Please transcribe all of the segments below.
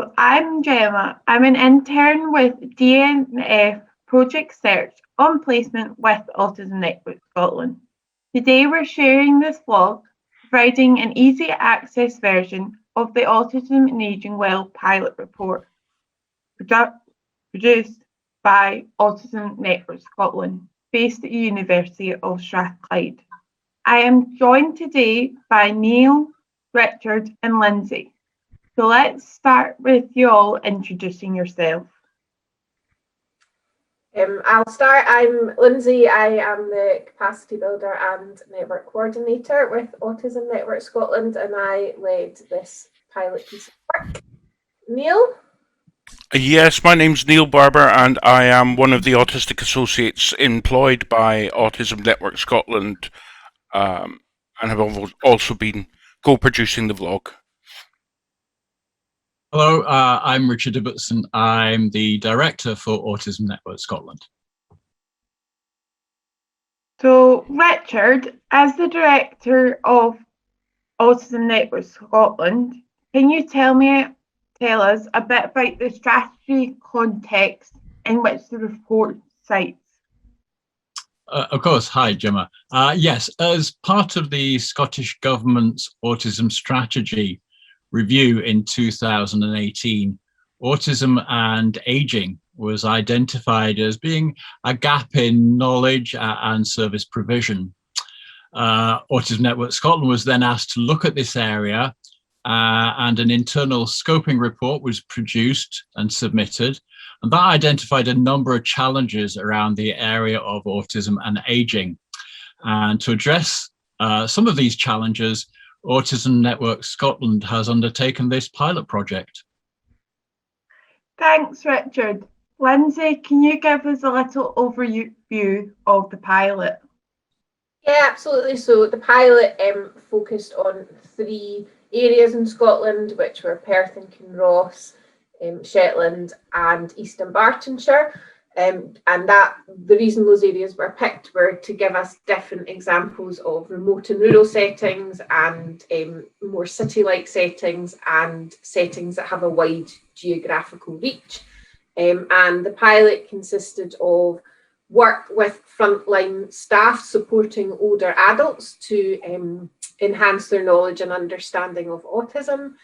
So I'm Gemma. I'm an intern with DNF Project Search on placement with Autism Network Scotland. Today we're sharing this vlog, providing an easy access version of the Autism and Aging Well pilot report, produced by Autism Network Scotland, based at the University of Strathclyde. I am joined today by Neil, Richard and Lindsay. So let's start with you all introducing yourself. I'll start. I'm Lindsay. I am the capacity builder and network coordinator with Autism Network Scotland, and I led this pilot piece of work. Neil? Yes, my name's Neil Barber, and I am one of the autistic associates employed by Autism Network Scotland, and have also been co-producing the vlog. Hello, I'm Richard Ibbotson. I'm the director for Autism Network Scotland. So Richard, as the director of Autism Network Scotland, can you tell us a bit about the strategy context in which the report cites? Of course. Hi, Gemma. Yes, as part of the Scottish Government's autism strategy review in 2018, autism and ageing was identified as being a gap in knowledge and service provision. Autism Network Scotland was then asked to look at this area, and an internal scoping report was produced and submitted, and that identified a number of challenges around the area of autism and ageing. And to address some of these challenges, Autism Network Scotland has undertaken this pilot project. Thanks, Richard. Lindsay, can you give us a little overview of the pilot? Yeah, absolutely. So the pilot focused on 3 areas in Scotland, which were Perth and Kinross, Shetland and East Dunbartonshire. And that the reason those areas were picked were to give us different examples of remote and rural settings and more city-like settings and settings that have a wide geographical reach. And the pilot consisted of work with frontline staff supporting older adults to enhance their knowledge and understanding of autism,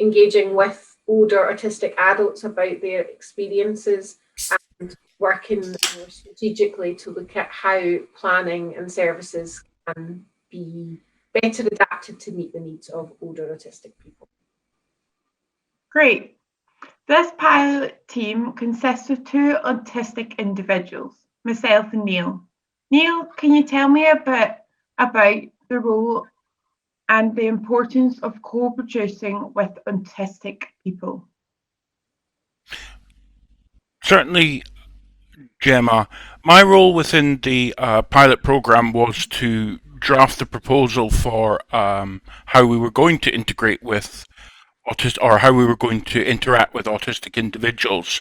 engaging with older autistic adults about their experiences, and working more strategically to look at how planning and services can be better adapted to meet the needs of older autistic people. Great. This pilot team consists of 2 autistic individuals, myself and Neil. Neil, can you tell me a bit about the role and the importance of co-producing with autistic people? Certainly, Gemma. My role within the pilot program was to draft the proposal for how we were going to integrate with how we were going to interact with autistic individuals.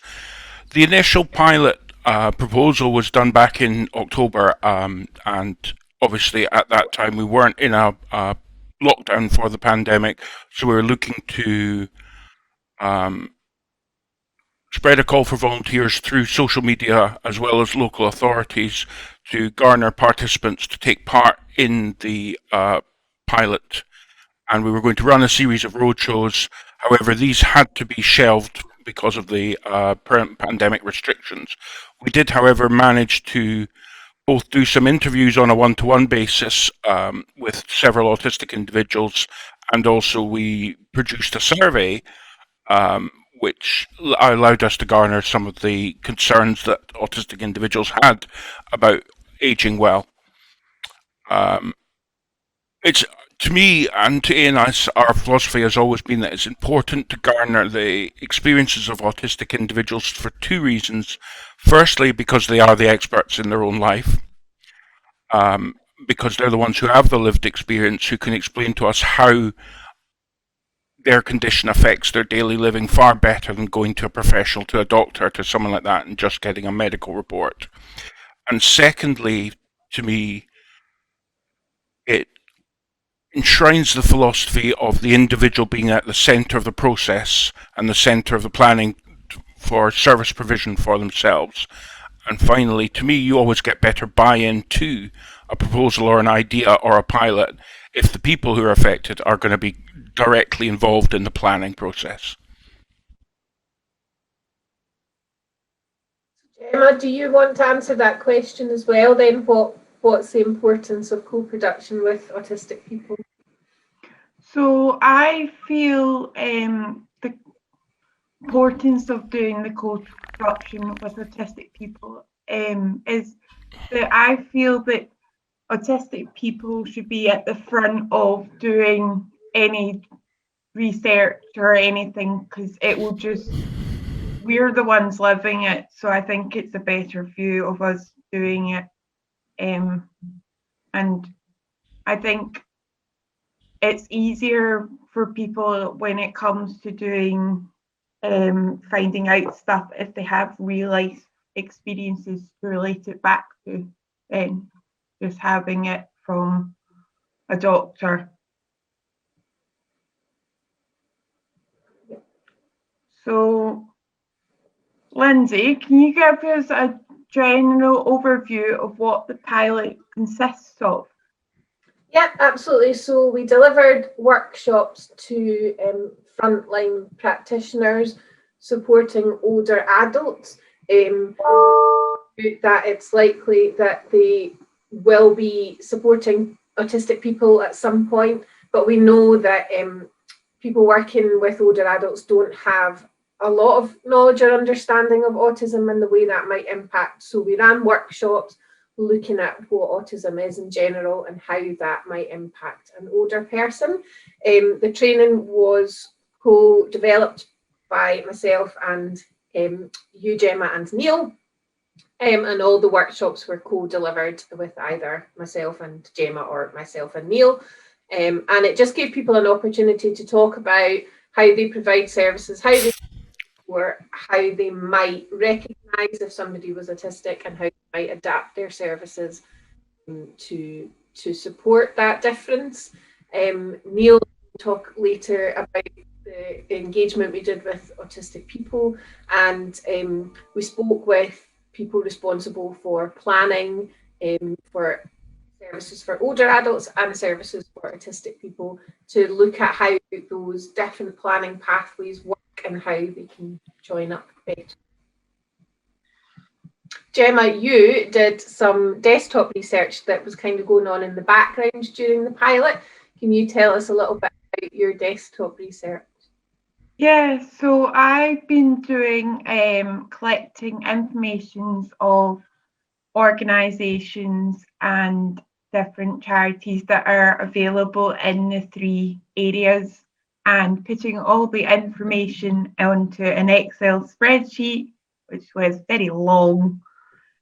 The initial pilot proposal was done back in October, and obviously at that time we weren't in a lockdown for the pandemic, so we were looking to spread a call for volunteers through social media as well as local authorities to garner participants to take part in the pilot. And we were going to run a series of roadshows. However, these had to be shelved because of the pandemic restrictions. We did, however, manage to both do some interviews on a one-to-one basis with several autistic individuals, and also we produced a survey which allowed us to garner some of the concerns that autistic individuals had about aging well. It's, to me and to Ian, our philosophy has always been that it's important to garner the experiences of autistic individuals for 2 reasons. Firstly, because they are the experts in their own life, because they're the ones who have the lived experience, who can explain to us how their condition affects their daily living far better than going to a professional, to a doctor, to someone like that, and just getting a medical report. And secondly, to me, it enshrines the philosophy of the individual being at the centre of the process and the centre of the planning for service provision for themselves. And finally, to me, you always get better buy-in to a proposal or an idea or a pilot if the people who are affected are going to be directly involved in the planning process. Emma, do you want to answer that question as well then? What's the importance of co-production with autistic people? So I feel the importance of doing the co-production with autistic people is that I feel that autistic people should be at the front of doing any research or anything, because it will just, we're the ones living it, so I think it's a better view of us doing it. And I think it's easier for people when it comes to doing finding out stuff if they have real life experiences to relate it back to, than just having it from a doctor. So, Lindsay, can you give us a general overview of what the pilot consists of? Yeah, absolutely. So we delivered workshops to frontline practitioners supporting older adults, that it's likely that they will be supporting autistic people at some point, but we know that people working with older adults don't have a lot of knowledge or understanding of autism and the way that might impact. So we ran workshops looking at what autism is in general and how that might impact an older person. The training was co-developed by myself and you, Gemma, and Neil. And all the workshops were co-delivered with either myself and Gemma or myself and Neil. And it just gave people an opportunity to talk about how they provide services, how they might recognise if somebody was autistic, and how they might adapt their services to support that difference. Neil will talk later about the engagement we did with autistic people, and we spoke with people responsible for planning for services for older adults and services for autistic people, to look at how those different planning pathways work and how they can join up better. Gemma, you did some desktop research that was kind of going on in the background during the pilot. Can you tell us a little bit about your desktop research? Yeah, so I've been doing collecting information of organisations and different charities that are available in the 3 areas, and putting all the information onto an Excel spreadsheet, which was very long.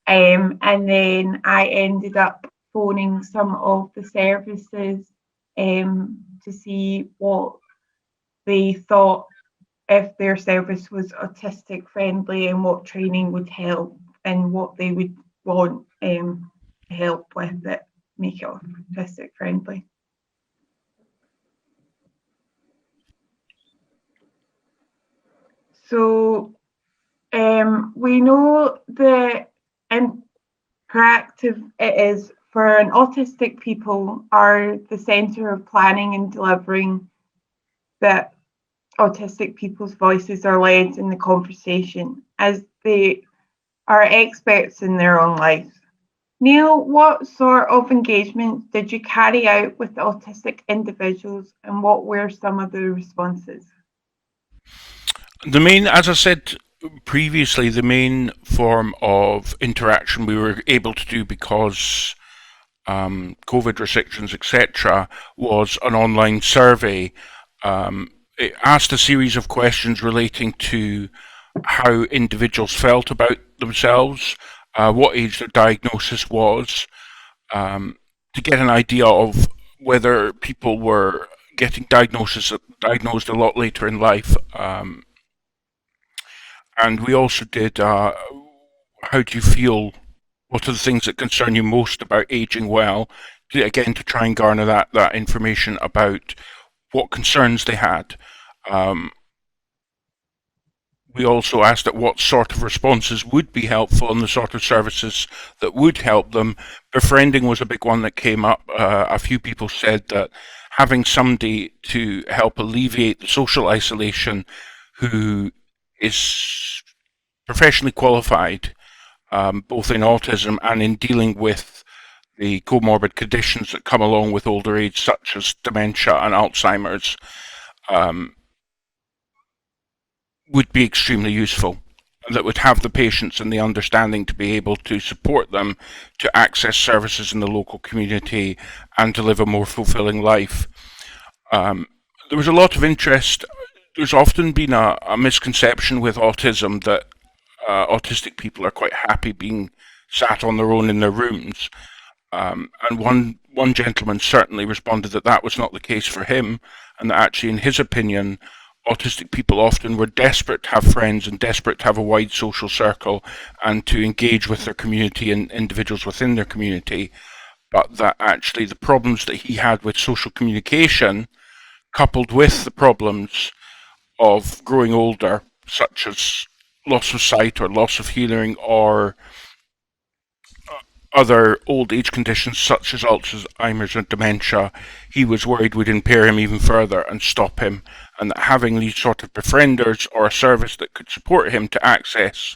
And then I ended up phoning some of the services to see what they thought, if their service was autistic friendly, and what training would help, and what they would want to help with it, make it autistic friendly. So we know the interactive it is for an autistic people are the centre of planning and delivering, that autistic people's voices are led in the conversation as they are experts in their own lives. Neil, what sort of engagements did you carry out with the autistic individuals, and what were some of the responses? The main, as I said previously, the main form of interaction we were able to do because COVID restrictions, etc., was an online survey. It asked a series of questions relating to how individuals felt about themselves, what age their diagnosis was, to get an idea of whether people were getting diagnosed a lot later in life. And we also did, how do you feel? What are the things that concern you most about aging well? Again, to try and garner that information about what concerns they had. We also asked at what sort of responses would be helpful and the sort of services that would help them. Befriending was a big one that came up. A few people said that having somebody to help alleviate the social isolation who is professionally qualified, both in autism and in dealing with the comorbid conditions that come along with older age, such as dementia and Alzheimer's, would be extremely useful, that would have the patience and the understanding to be able to support them to access services in the local community and to live a more fulfilling life. There was a lot of interest. There's often been a misconception with autism that autistic people are quite happy being sat on their own in their rooms. And one gentleman certainly responded that that was not the case for him, and that actually, in his opinion, autistic people often were desperate to have friends and desperate to have a wide social circle and to engage with their community and individuals within their community, but that actually the problems that he had with social communication, coupled with the problems of growing older, such as loss of sight or loss of hearing or other old age conditions such as Alzheimer's and dementia, he was worried would impair him even further and stop him, and that having these sort of befrienders or a service that could support him to access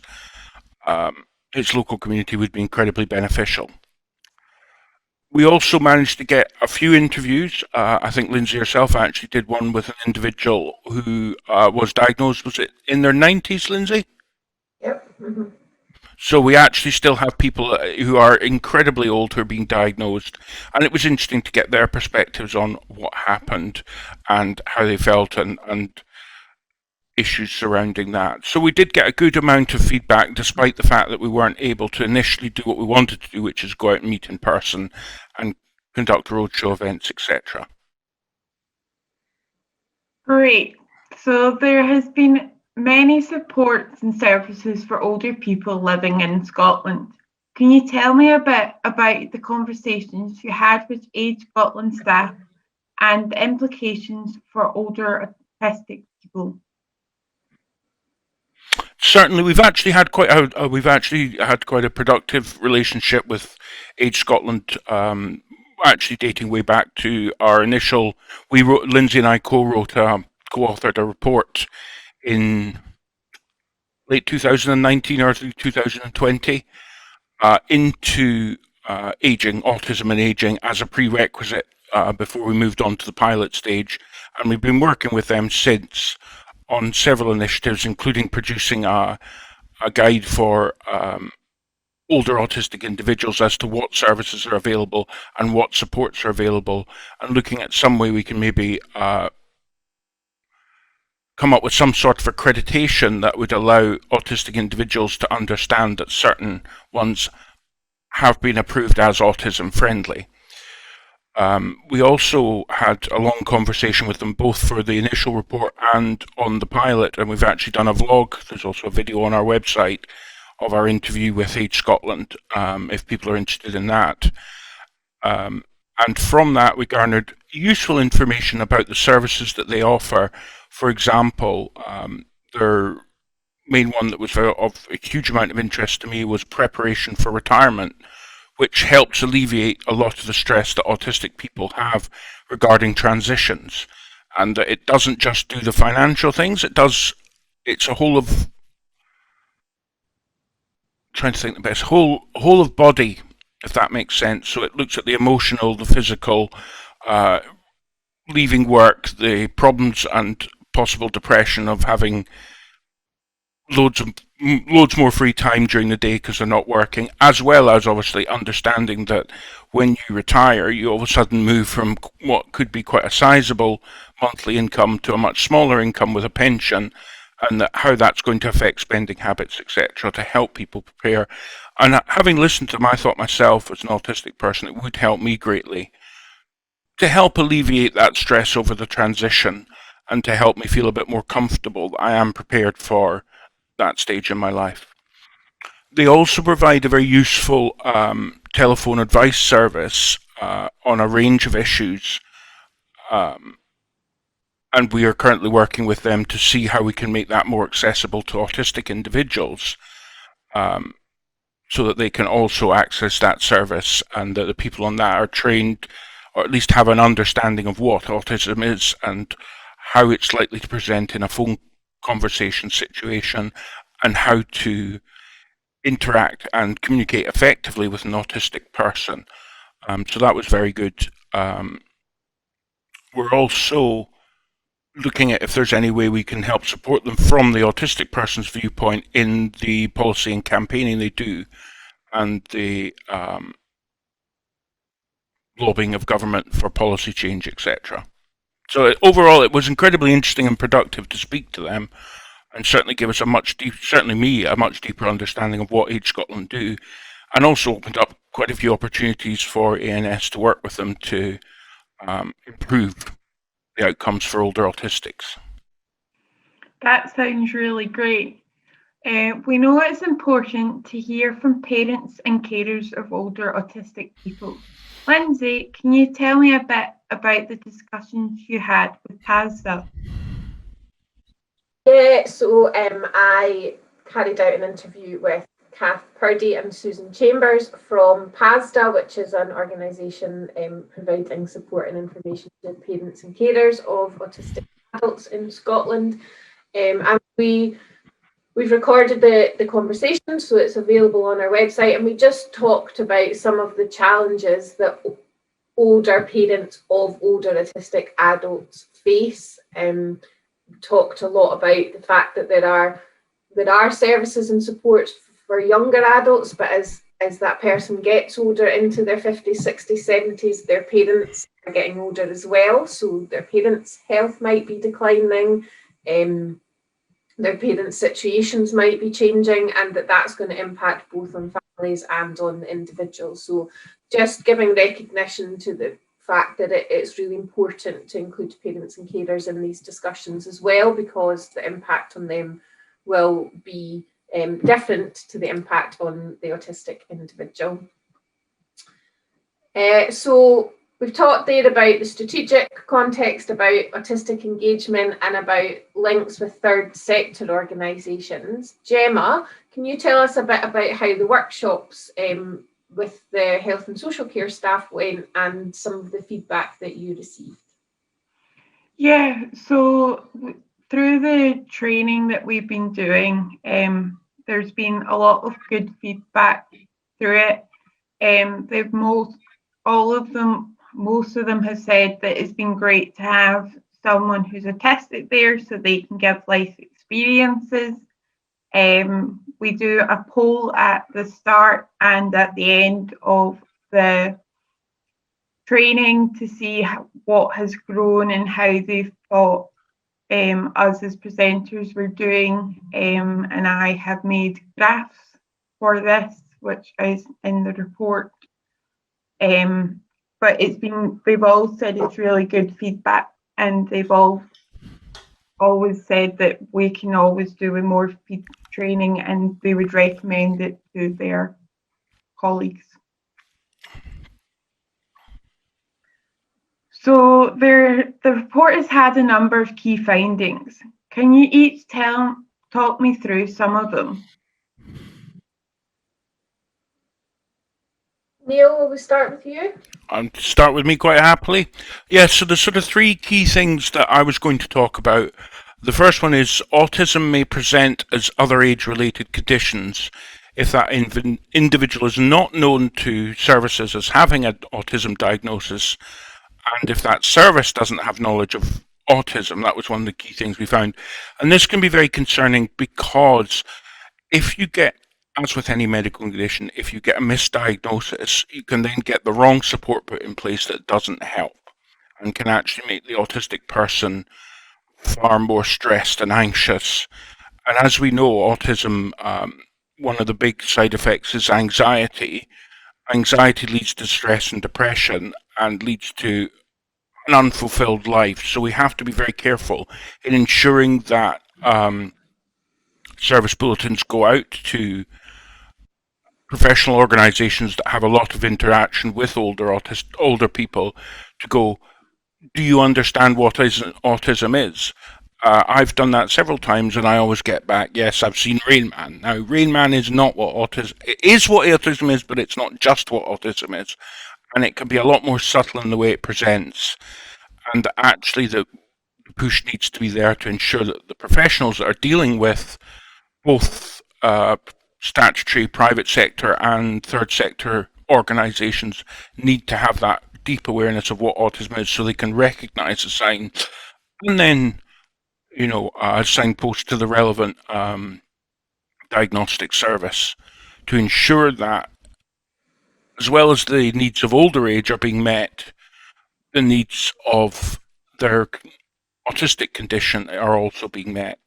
his local community would be incredibly beneficial. We also managed to get a few interviews. I think Lindsay herself actually did one with an individual who was diagnosed, was it in their 90s, Lindsay? Yep. Mm-hmm. So we actually still have people who are incredibly old who are being diagnosed, and it was interesting to get their perspectives on what happened and how they felt and issues surrounding that. So we did get a good amount of feedback, despite the fact that we weren't able to initially do what we wanted to do, which is go out and meet in person and conduct roadshow events, etc. Great. So there has been many supports and services for older people living in Scotland. Can you tell me a bit about the conversations you had with Age Scotland staff and the implications for older autistic people? Certainly, we've actually had quite a productive relationship with Age Scotland. Actually, dating way back to our initial, Lindsay and I co-authored a report in late 2019, early 2020, into autism and aging as a prerequisite before we moved on to the pilot stage. And we've been working with them since on several initiatives, including producing a guide for older autistic individuals as to what services are available and what supports are available, and looking at some way we can maybe come up with some sort of accreditation that would allow autistic individuals to understand that certain ones have been approved as autism friendly. We also had a long conversation with them both for the initial report and on the pilot, and we've actually done a vlog. There's also a video on our website of our interview with Age Scotland, if people are interested in that. And from that, we garnered useful information about the services that they offer. For example, their main one that was of a huge amount of interest to me was preparation for retirement, which helps alleviate a lot of the stress that autistic people have regarding transitions. And that it doesn't just do the financial things, it's a whole of, trying to think the best, whole of body, if that makes sense. So it looks at the emotional, the physical, leaving work, the problems and possible depression of having loads more free time during the day because they're not working, as well as obviously understanding that when you retire, you all of a sudden move from what could be quite a sizable monthly income to a much smaller income with a pension, and how that's going to affect spending habits, etc., to help people prepare. And having listened to them, I thought myself, as an autistic person, it would help me greatly to help alleviate that stress over the transition and to help me feel a bit more comfortable that I am prepared for that stage in my life. They also provide a very useful telephone advice service on a range of issues, and we are currently working with them to see how we can make that more accessible to autistic individuals, so that they can also access that service, and that the people on that are trained, or at least have an understanding of what autism is and how it's likely to present in a phone conversation situation, and how to interact and communicate effectively with an autistic person. So that was very good. We're also looking at if there's any way we can help support them from the autistic person's viewpoint in the policy and campaigning they do, and the lobbying of government for policy change, etc. So overall, it was incredibly interesting and productive to speak to them, and certainly give us certainly me, a much deeper understanding of what Age Scotland do, and also opened up quite a few opportunities for ANS to work with them to improve the outcomes for older autistics. That sounds really great. We know it's important to hear from parents and carers of older autistic people. Lindsay, can you tell me a bit about the discussions you had with PASDA? Yeah, so I carried out an interview with Kath Purdy and Susan Chambers from PASDA, which is an organisation providing support and information to parents and carers of autistic adults in Scotland. And we've recorded the conversation, so it's available on our website, and we just talked about some of the challenges that older parents of older autistic adults face. Talked a lot about the fact that there are services and supports for younger adults, but as that person gets older into their 50s, 60s, 70s, their parents are getting older as well, so their parents' health might be declining, their parents' situations might be changing, and that's going to impact both on families and on individuals. So just giving recognition to the fact that it's really important to include parents and carers in these discussions as well, because the impact on them will be different to the impact on the autistic individual. So we've talked there about the strategic context, about autistic engagement, and about links with third sector organisations. Gemma, can you tell us a bit about how the workshops with the health and social care staff went, and some of the feedback that you received? Yeah, so through the training that we've been doing, there's been a lot of good feedback through it. Most of them have said that it's been great to have someone who's autistic there so they can give life experiences. We do a poll at the start and at the end of the training to see what has grown and how they've thought us as presenters were doing. And I have made graphs for this, which is in the report. But they've all said it's really good feedback, and they've always said that we can always do with more training, and they would recommend it to their colleagues. So the report has had a number of key findings. Can you each talk me through some of them? Neil, will we start with you? Start with me quite happily. Yeah, so there's sort of three key things that I was going to talk about. The first one is autism may present as other age-related conditions if that individual is not known to services as having an autism diagnosis, and if that service doesn't have knowledge of autism. That was one of the key things we found. And this can be very concerning, because if you get, as with any medical condition, if you get a misdiagnosis, you can then get the wrong support put in place that doesn't help, and can actually make the autistic person far more stressed and anxious. And as we know, autism, one of the big side effects is anxiety. Anxiety leads to stress and depression, and leads to an unfulfilled life. So we have to be very careful in ensuring that service bulletins go out to professional organisations that have a lot of interaction with older people, to go, do you understand what autism is? I've done that several times, and I always get back, yes, I've seen Rain Man. Now, Rain Man is not what autism it is. What autism is, but it's not just what autism is, and it can be a lot more subtle in the way it presents. And actually, the push needs to be there to ensure that the professionals that are dealing with both statutory, private sector, and third sector organisations need to have that deep awareness of what autism is, so they can recognise the sign, and then signpost to the relevant diagnostic service to ensure that, as well as the needs of older age are being met, the needs of their autistic condition are also being met.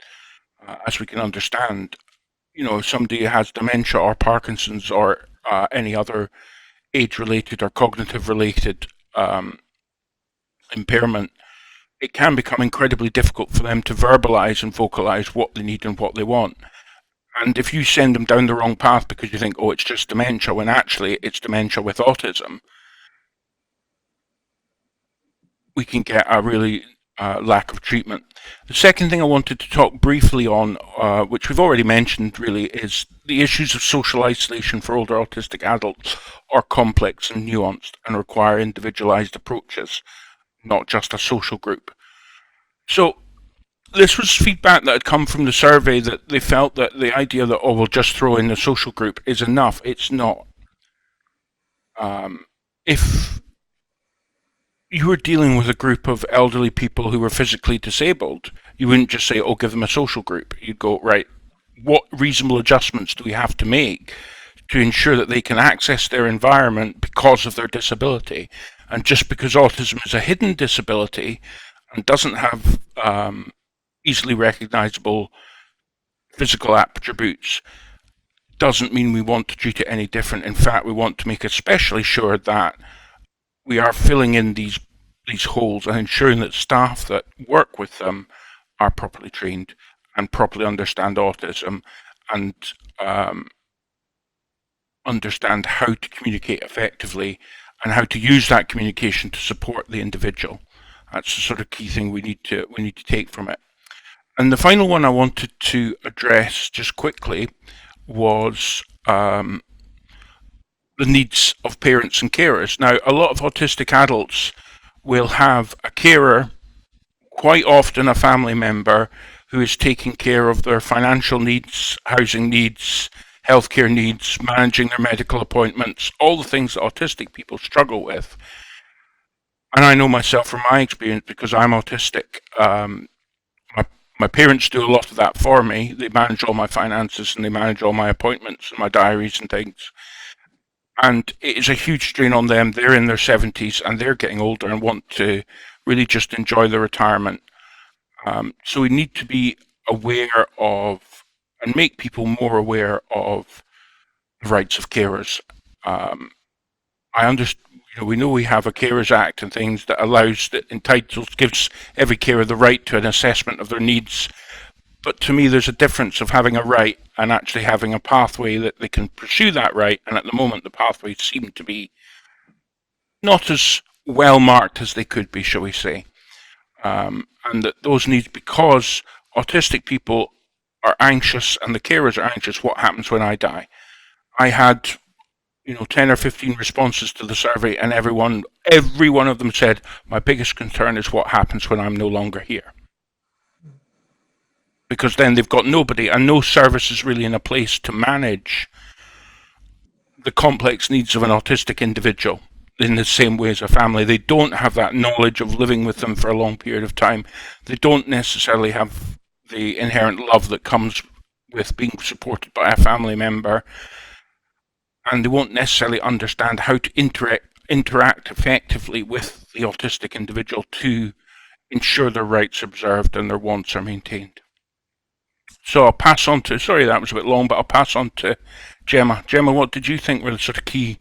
As we can understand, if somebody has dementia or Parkinson's or any other age-related or cognitive-related impairment, it can become incredibly difficult for them to verbalize and vocalize what they need and what they want. And if you send them down the wrong path because you think, oh, it's just dementia, when actually it's dementia with autism, we can get a really lack of treatment. The second thing I wanted to talk briefly on, which we've already mentioned really, is the issues of social isolation for older autistic adults are complex and nuanced and require individualized approaches, not just a social group. So this was feedback that had come from the survey, that they felt that the idea that, oh, we'll just throw in the social group is enough. It's not. If you were dealing with a group of elderly people who were physically disabled, you wouldn't just say, oh, give them a social group. You'd go, right, what reasonable adjustments do we have to make to ensure that they can access their environment because of their disability? And just because autism is a hidden disability and doesn't have easily recognizable physical attributes, doesn't mean we want to treat it any different. In fact, we want to make especially sure that we are filling in these holes and ensuring that staff that work with them are properly trained and properly understand autism and understand how to communicate effectively and how to use that communication to support the individual. That's the sort of key thing we need to take from it. And the final one I wanted to address just quickly was the needs of parents and carers. Now, a lot of autistic adults will have a carer, quite often a family member, who is taking care of their financial needs, housing needs, healthcare needs, managing their medical appointments, all the things that autistic people struggle with. And I know myself from my experience, because I'm autistic, my parents do a lot of that for me. They manage all my finances and they manage all my appointments and my diaries and things. And it is a huge strain on them. They're in their 70s and they're getting older and want to really just enjoy their retirement. So we need to be aware of and make people more aware of the rights of carers. I understand. We know we have a Carers Act and things that gives every carer the right to an assessment of their needs. But to me, there's a difference of having a right and actually having a pathway that they can pursue that right. And at the moment, the pathways seem to be not as well marked as they could be, shall we say. And that those needs, because autistic people are anxious and the carers are anxious, what happens when I die? I had 10 or 15 responses to the survey, and every one of them said, my biggest concern is what happens when I'm no longer here. Because then they've got nobody and no services really in a place to manage the complex needs of an autistic individual in the same way as a family. They don't have that knowledge of living with them for a long period of time. They don't necessarily have the inherent love that comes with being supported by a family member. And they won't necessarily understand how to interact effectively with the autistic individual to ensure their rights are observed and their wants are maintained. So I'll pass on to, sorry that was a bit long, but I'll pass on to Gemma. Gemma, what did you think were the sort of key?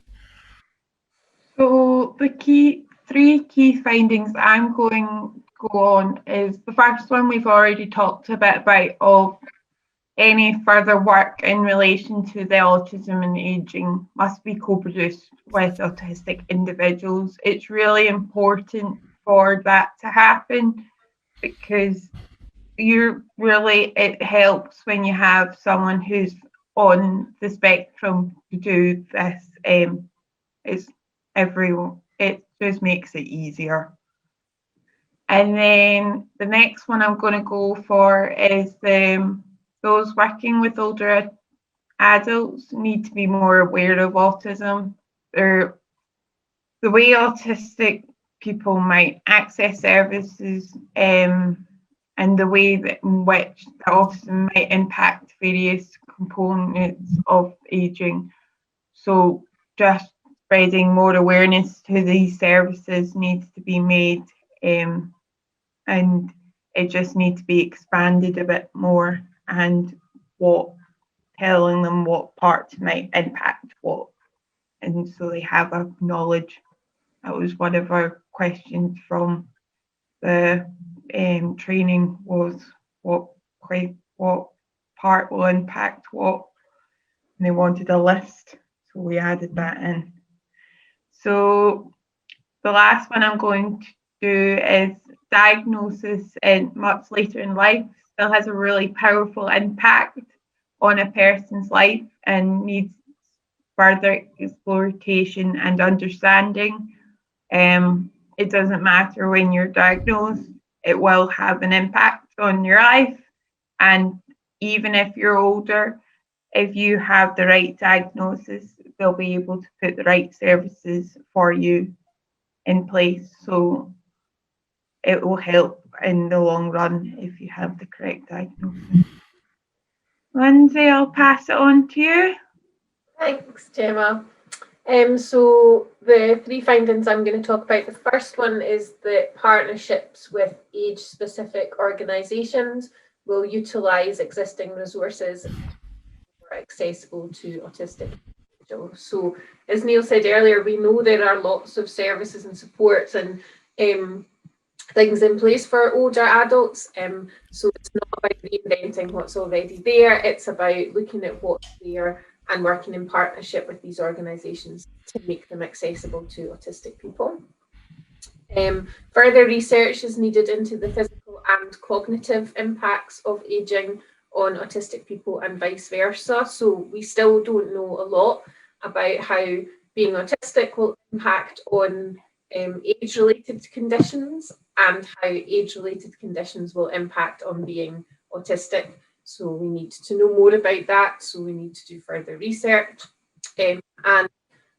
So the three key findings I'm going to go on is the first one we've already talked a bit about, of any further work in relation to the autism and ageing must be co-produced with autistic individuals. It's really important for that to happen, because it helps when you have someone who's on the spectrum to do this. It just makes it easier. And then the next one I'm going to go for is those working with older adults need to be more aware of autism. The way autistic people might access services, and the way in which the autism might impact various components of aging. So just spreading more awareness to these services needs to be made, and it just needs to be expanded a bit more, and telling them what parts might impact what, and so they have a knowledge. That was one of our questions from the training, was what part will impact what, and they wanted a list, so we added that in. So the last one I'm going to do is diagnosis much later in life still has a really powerful impact on a person's life and needs further exploration and understanding. It doesn't matter when you're diagnosed, it will have an impact on your life. And even if you're older, if you have the right diagnosis, they'll be able to put the right services for you in place. So it will help in the long run if you have the correct diagnosis. Lindsay, I'll pass it on to you. Thanks, Gemma. So the three findings I'm going to talk about, the first one is that partnerships with age-specific organisations will utilise existing resources accessible to autistic individuals. So as Neil said earlier, we know there are lots of services and supports and things in place for older adults. So it's not about reinventing what's already there, it's about looking at what's there and working in partnership with these organisations to make them accessible to autistic people. Further research is needed into the physical and cognitive impacts of ageing on autistic people and vice versa. So we still don't know a lot about how being autistic will impact on age-related conditions and how age-related conditions will impact on being autistic. So we need to know more about that. So we need to do further research. And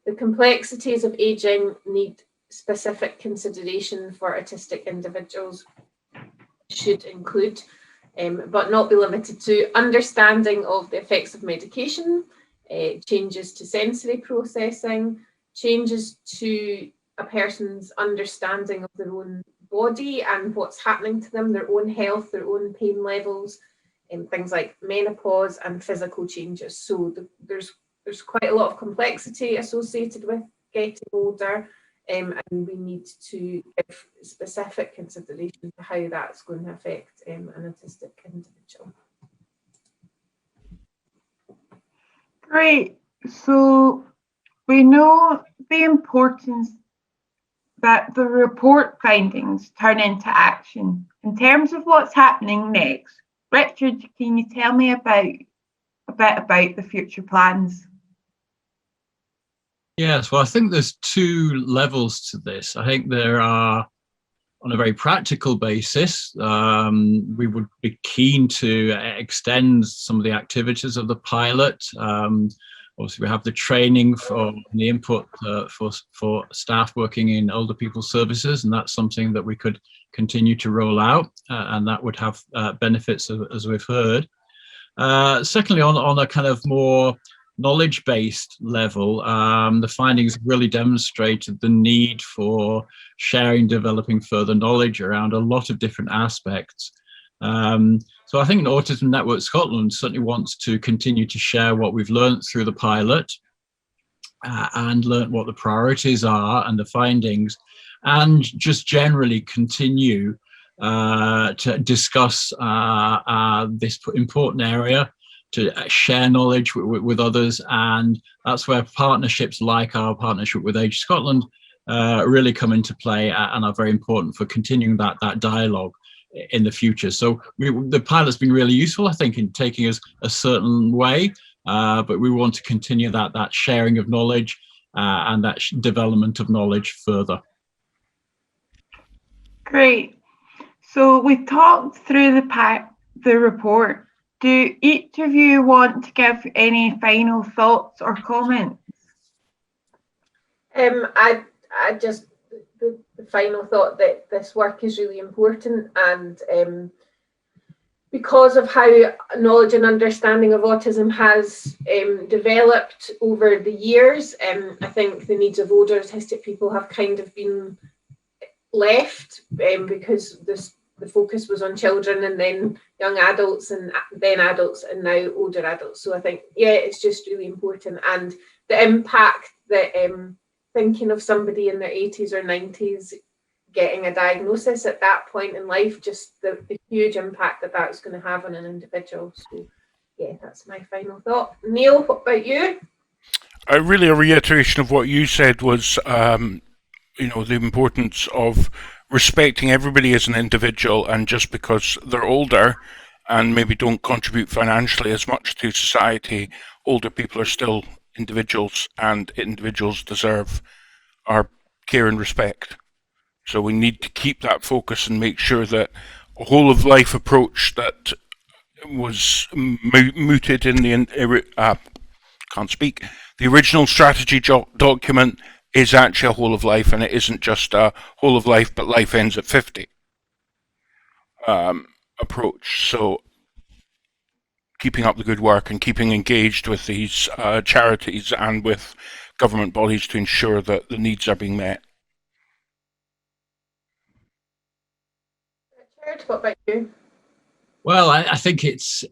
the complexities of ageing need specific consideration for autistic individuals. Should include, but not be limited to, understanding of the effects of medication, changes to sensory processing, changes to a person's understanding of their own body and what's happening to them, their own health, their own pain levels, and things like menopause and physical changes. So there's quite a lot of complexity associated with getting older, and we need to give specific consideration to how that's going to affect an autistic individual. Great. So we know the importance that the report findings turn into action. In terms of what's happening next, Richard, can you tell me a bit about the future plans? Yes, well, I think there's two levels to this. I think there are, on a very practical basis, we would be keen to extend some of the activities of the pilot. Obviously, we have the training for the input for staff working in older people's services, and that's something that we could continue to roll out, and that would have benefits, as we've heard. Secondly, on a kind of more knowledge-based level, the findings really demonstrated the need for sharing, developing further knowledge around a lot of different aspects. So I think Autism Network Scotland certainly wants to continue to share what we've learned through the pilot and learn what the priorities are and the findings, and just generally continue to discuss this important area, to share knowledge with others. And that's where partnerships like our partnership with Age Scotland really come into play and are very important for continuing that dialogue in the future. So the pilot's been really useful, I think, in taking us a certain way, but we want to continue that sharing of knowledge and that development of knowledge further. Great. So we've talked through the report. Do each of you want to give any final thoughts or comments? I just the final thought that this work is really important, and because of how knowledge and understanding of autism has developed over the years, I think the needs of older autistic people have kind of been left because the focus was on children and then young adults and then adults and now older adults. So I think, yeah, it's just really important, and the impact that thinking of somebody in their 80s or 90s getting a diagnosis at that point in life, just the huge impact that that's going to have on an individual. So yeah, that's my final thought. Neil, what about you? Really a reiteration of what you said was, the importance of respecting everybody as an individual, and just because they're older and maybe don't contribute financially as much to society, older people are still individuals, and individuals deserve our care and respect. So we need to keep that focus and make sure that a whole of life approach that was mooted in the the original strategy document is actually a whole of life, and it isn't just a whole of life but life ends at 50 approach. So keeping up the good work and keeping engaged with these charities and with government bodies to ensure that the needs are being met. Richard, what about you? Well, I think it's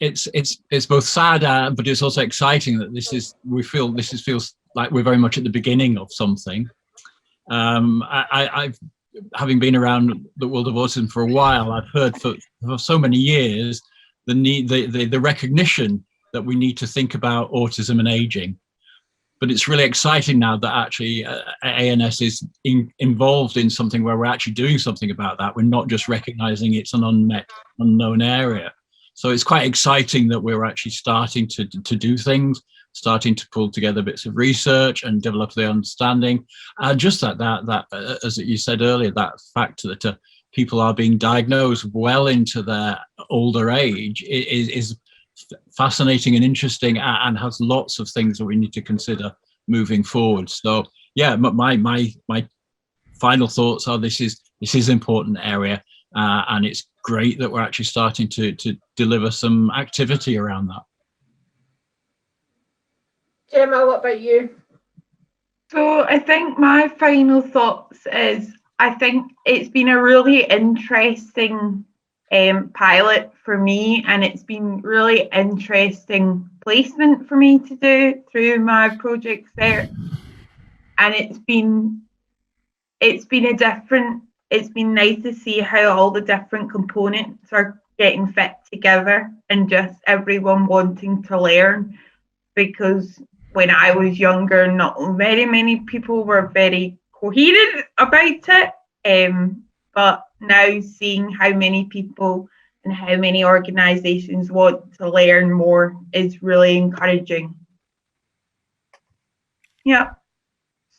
both sad, but it's also exciting that feels like we're very much at the beginning of something. I've having been around the world of autism for a while, I've heard for so many years the recognition that we need to think about autism and aging. But it's really exciting now that actually ANS is involved in something where we're actually doing something about that. We're not just recognizing it's an unknown area. So it's quite exciting that we're actually starting to do things, starting to pull together bits of research and develop the understanding. And just that as you said earlier, that fact that people are being diagnosed well into their older age is fascinating and interesting, and has lots of things that we need to consider moving forward. So yeah, my final thoughts are this is an important area, and it's great that we're actually starting to deliver some activity around that. Gemma, what about you? So I think my final thoughts is, I think it's been a really interesting pilot for me, and it's been really interesting placement for me to do through my project search. And it's been nice to see how all the different components are getting fit together and just everyone wanting to learn, because when I was younger, not very many people were very coherent about it. But now seeing how many people and how many organisations want to learn more is really encouraging. Yeah.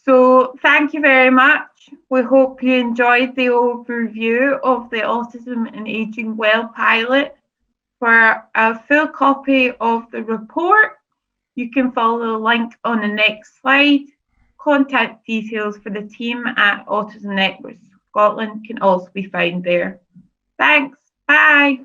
So thank you very much. We hope you enjoyed the overview of the Autism and Aging Well pilot. For a full copy of the report, you can follow the link on the next slide. Contact details for the team at Autism Network Scotland can also be found there. Thanks. Bye.